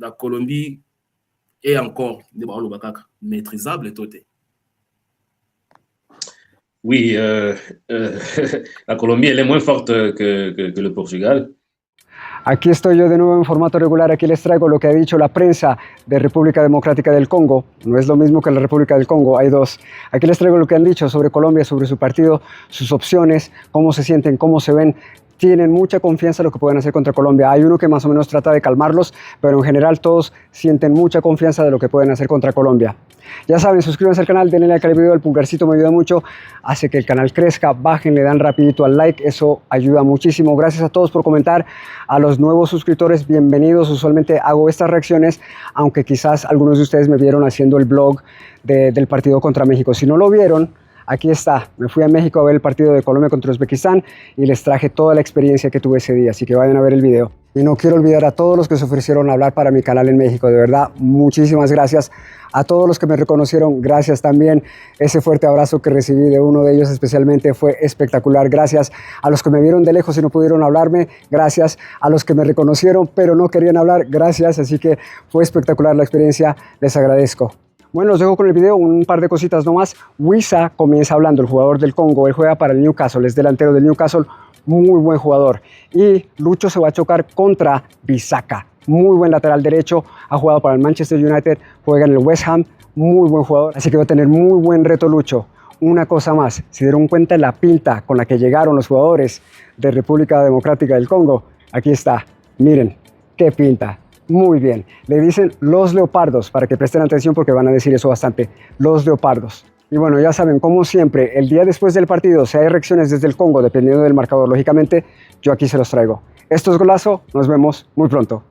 la Colombie est encore maîtrisable et toté. Oui, la Colombie elle est moins forte que le Portugal. Aquí estoy yo de nuevo en formato regular, aquí les traigo lo que ha dicho la prensa de República Democrática del Congo. No es lo mismo que la República del Congo, hay dos. Aquí les traigo lo que han dicho sobre Colombia, sobre su partido, sus opciones, cómo se sienten, cómo se ven. Tienen mucha confianza en lo que pueden hacer contra Colombia. Hay uno que más o menos trata de calmarlos, pero en general todos sienten mucha confianza de lo que pueden hacer contra Colombia. Ya saben, suscríbanse al canal, denle like al video, el pulgarcito me ayuda mucho, hace que el canal crezca, bajen, le dan rapidito al like, eso ayuda muchísimo. Gracias a todos por comentar, a los nuevos suscriptores, bienvenidos. Usualmente hago estas reacciones, aunque quizás algunos de ustedes me vieron haciendo el vlog del partido contra México. Si no lo vieron, aquí está, me fui a México a ver el partido de Colombia contra Uzbekistán y les traje toda la experiencia que tuve ese día, así que vayan a ver el video. Y no quiero olvidar a todos los que se ofrecieron a hablar para mi canal en México, de verdad, muchísimas gracias. A todos los que me reconocieron, gracias también. Ese fuerte abrazo que recibí de uno de ellos especialmente fue espectacular, gracias. A los que me vieron de lejos y no pudieron hablarme, gracias. A los que me reconocieron pero no querían hablar, gracias. Así que fue espectacular la experiencia, les agradezco. Bueno, los dejo con el video, un par de cositas nomás. Wissa comienza hablando, el jugador del Congo, él juega para el Newcastle, es delantero del Newcastle, muy buen jugador. Y Lucho se va a chocar contra Bissaka, muy buen lateral derecho, ha jugado para el Manchester United, juega en el West Ham, muy buen jugador, así que va a tener muy buen reto Lucho. Una cosa más, se dieron cuenta de la pinta con la que llegaron los jugadores de República Democrática del Congo. Aquí está, miren, qué pinta. Muy bien, le dicen los leopardos, para que presten atención porque van a decir eso bastante, los leopardos. Y bueno, ya saben, como siempre, el día después del partido, si hay reacciones desde el Congo, dependiendo del marcador, lógicamente, yo aquí se los traigo. Esto es Golazo, nos vemos muy pronto.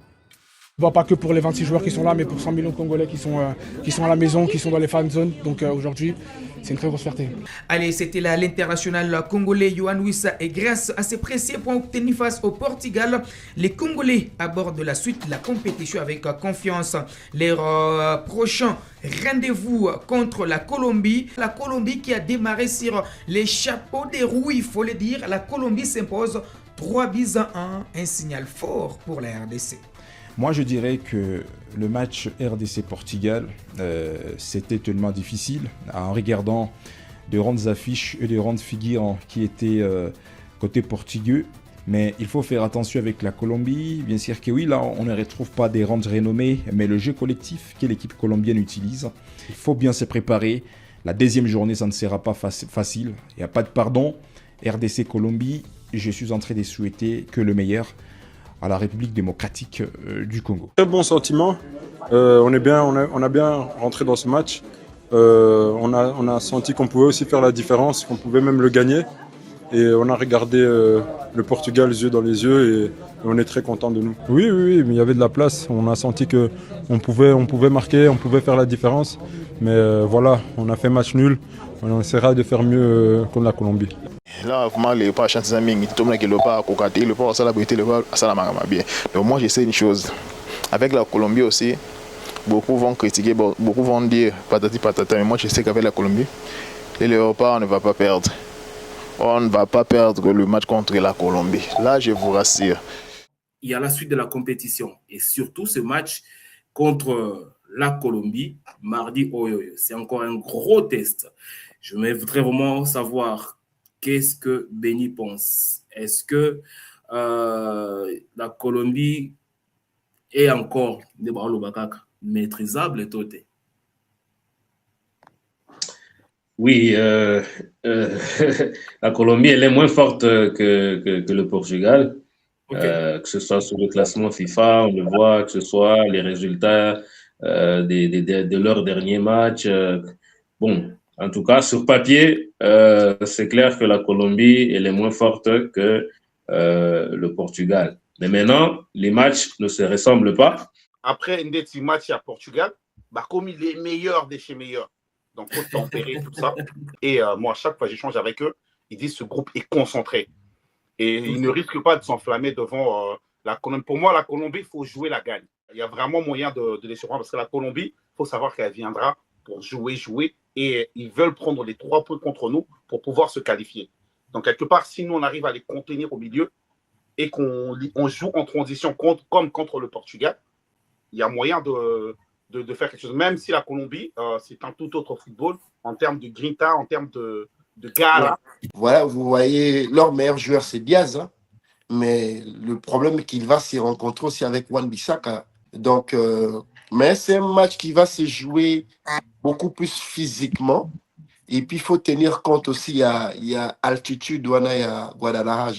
Bon, pas que pour les 26 joueurs qui sont là, mais pour 100 millions de Congolais qui sont à la maison, qui sont dans les fan zones. Donc aujourd'hui, c'est une très grosse fierté. Allez, c'était là l'international congolais Yohan Wissa. Et grâce à ses précieux points obtenus face au Portugal, les Congolais abordent la suite de la compétition avec confiance. Leur prochain rendez-vous contre la Colombie. La Colombie qui a démarré sur les chapeaux des roues, il faut le dire. La Colombie s'impose 3-1, un signal fort pour la RDC. Moi, je dirais que le match RDC-Portugal, c'était tellement difficile. En regardant de grandes affiches et de grandes figures qui étaient côté portugais. Mais il faut faire attention avec la Colombie. Bien sûr que oui, là, on ne retrouve pas des grandes renommées, mais le jeu collectif que l'équipe colombienne utilise, il faut bien se préparer. La deuxième journée, ça ne sera pas facile. Il n'y a pas de pardon. RDC-Colombie, je suis en train de souhaiter que le meilleur à la République démocratique du Congo. Très bon sentiment. On a bien rentré dans ce match. On a senti qu'on pouvait aussi faire la différence, qu'on pouvait même le gagner. Et on a regardé le Portugal les yeux dans les yeux et on est très content de nous. Oui, mais il y avait de la place. On a senti qu'on pouvait marquer, on pouvait faire la différence. Mais voilà, on a fait match nul. On essaiera de faire mieux contre la Colombie. Là, vraiment, les pas chanter mingi, tout le monde qui le pas cocaté, le pas ça la beauté, le pas ça la manga bien. Donc moi, je sais une chose. Avec la Colombie aussi, beaucoup vont critiquer, beaucoup vont dire patati patata. Mais moi, je sais qu'avec la Colombie, les Léopards, on ne va pas perdre. On ne va pas perdre le match contre la Colombie. Là, je vous rassure. Il y a la suite de la compétition et surtout ce match contre la Colombie, mardi, c'est encore un gros test. Je voudrais vraiment savoir qu'est-ce que Benny pense. Est-ce que la Colombie est encore maîtrisable et toté? Oui, la Colombie elle est moins forte que le Portugal. Okay. Que ce soit sur le classement FIFA, on le voit, que ce soit les résultats de leur dernier match. Bon, en tout cas, sur papier, c'est clair que la Colombie elle est moins forte que le Portugal. Mais maintenant, les matchs ne se ressemblent pas. Après une des matchs à Portugal, bah, comme il est meilleur des chez meilleurs, donc faut tempérer tout ça. Et moi, à chaque fois que j'échange avec eux, ils disent que ce groupe est concentré. Et ils ne risquent pas de s'enflammer devant la Colombie. Pour moi, la Colombie, il faut jouer la gagne. Il y a vraiment moyen de les surprendre parce que la Colombie, il faut savoir qu'elle viendra pour jouer. Et ils veulent prendre les 3 points contre nous pour pouvoir se qualifier. Donc, quelque part, si nous, on arrive à les contenir au milieu et qu'on joue en transition comme contre le Portugal, il y a moyen de faire quelque chose. Même si la Colombie, c'est un tout autre football en termes de grinta, en termes de gala. Voilà, vous voyez, leur meilleur joueur, c'est Diaz. Hein. Mais le problème est qu'il va se rencontrer aussi avec Wan-Bissaka. Donc, mais c'est un match qui va se jouer beaucoup plus physiquement. Et puis, il faut tenir compte aussi, il y a altitude, il y a Guadalajara.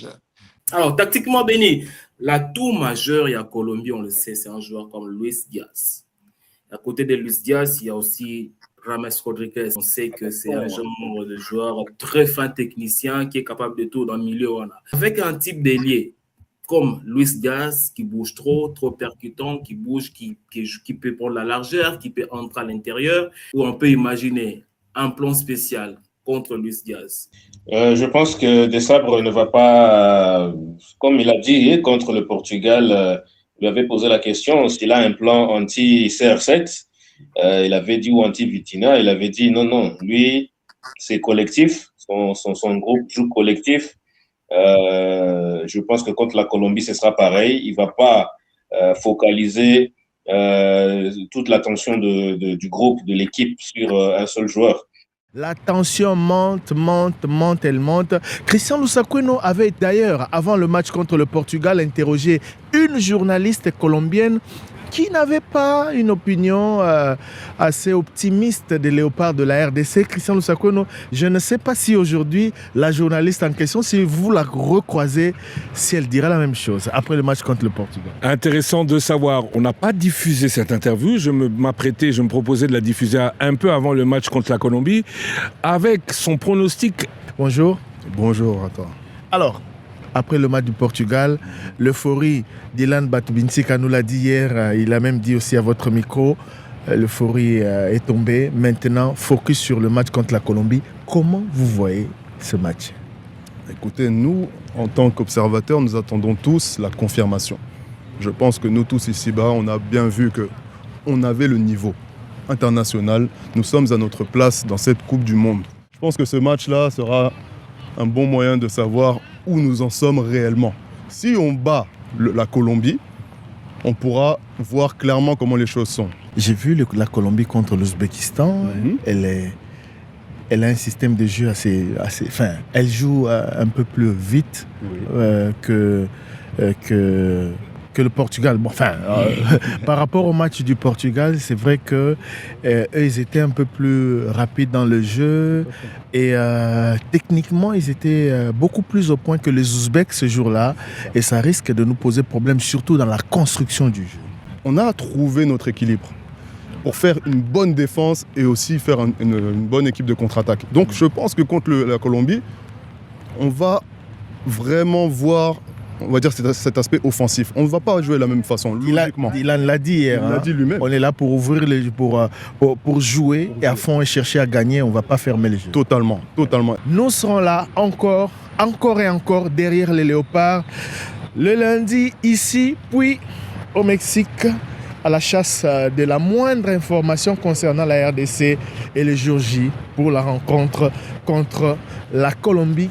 Alors, tactiquement, Benny, l'atout majeur, il y a Colombie, on le sait, c'est un joueur comme Luis Diaz. À côté de Luis Diaz, il y a aussi Rames Rodriguez. On sait que c'est un genre de joueur très fin technicien qui est capable de tout dans le milieu. Avec un type d'ailier comme Luis Diaz qui bouge trop percutant, qui bouge, qui peut prendre la largeur, qui peut entrer à l'intérieur, ou on peut imaginer un plan spécial contre Luis Diaz. Je pense que Desabre ne va pas, comme il a dit, contre le Portugal, lui avait posé la question s'il a un plan anti-CR7. Il avait dit ou anti-Vitina. Il avait dit non, lui, c'est collectif. Son groupe joue collectif. Je pense que contre la Colombie, ce sera pareil. Il ne va pas focaliser toute l'attention du groupe, de l'équipe sur un seul joueur. La tension monte. Christian Lusacueno avait d'ailleurs, avant le match contre le Portugal, interrogé une journaliste colombienne qui n'avait pas une opinion assez optimiste des léopards de la RDC. Christian Lusacueno, je ne sais pas si aujourd'hui, la journaliste en question, si vous la recroisez, si elle dirait la même chose après le match contre le Portugal. Intéressant de savoir. On n'a pas diffusé cette interview. Je me proposais de la diffuser un peu avant le match contre la Colombie, avec son pronostic. Bonjour à toi. Alors, après le match du Portugal, l'euphorie d'Ilan Batubinsika nous l'a dit hier, il a même dit aussi à votre micro, l'euphorie est tombée. Maintenant, focus sur le match contre la Colombie. Comment vous voyez ce match? Écoutez, nous, en tant qu'observateurs, nous attendons tous la confirmation. Je pense que nous tous ici-bas, on a bien vu qu'on avait le niveau international. Nous sommes à notre place dans cette Coupe du Monde. Je pense que ce match-là sera un bon moyen de savoir où nous en sommes réellement. Si on bat la Colombie, on pourra voir clairement comment les choses sont. J'ai vu la Colombie contre l'Ouzbékistan. Elle a un système de jeu assez elle joue un peu plus vite que le Portugal. Bon, par rapport au match du Portugal, c'est vrai que ils étaient un peu plus rapides dans le jeu et techniquement, ils étaient beaucoup plus au point que les Ouzbeks ce jour-là et ça risque de nous poser problème, surtout dans la construction du jeu. On a trouvé notre équilibre pour faire une bonne défense et aussi faire une bonne équipe de contre-attaque. Donc je pense que contre la Colombie, on va vraiment voir, on va dire, cet aspect offensif. On ne va pas jouer de la même façon, logiquement. Il l'a dit hier. Il l'a dit lui-même. On est là pour ouvrir pour jouer et à fond et chercher à gagner. On ne va pas fermer les jeux. Totalement. Nous serons là encore et encore derrière les Léopards. Le lundi, ici, puis au Mexique, à la chasse de la moindre information concernant la RDC et le jour J pour la rencontre contre la Colombie.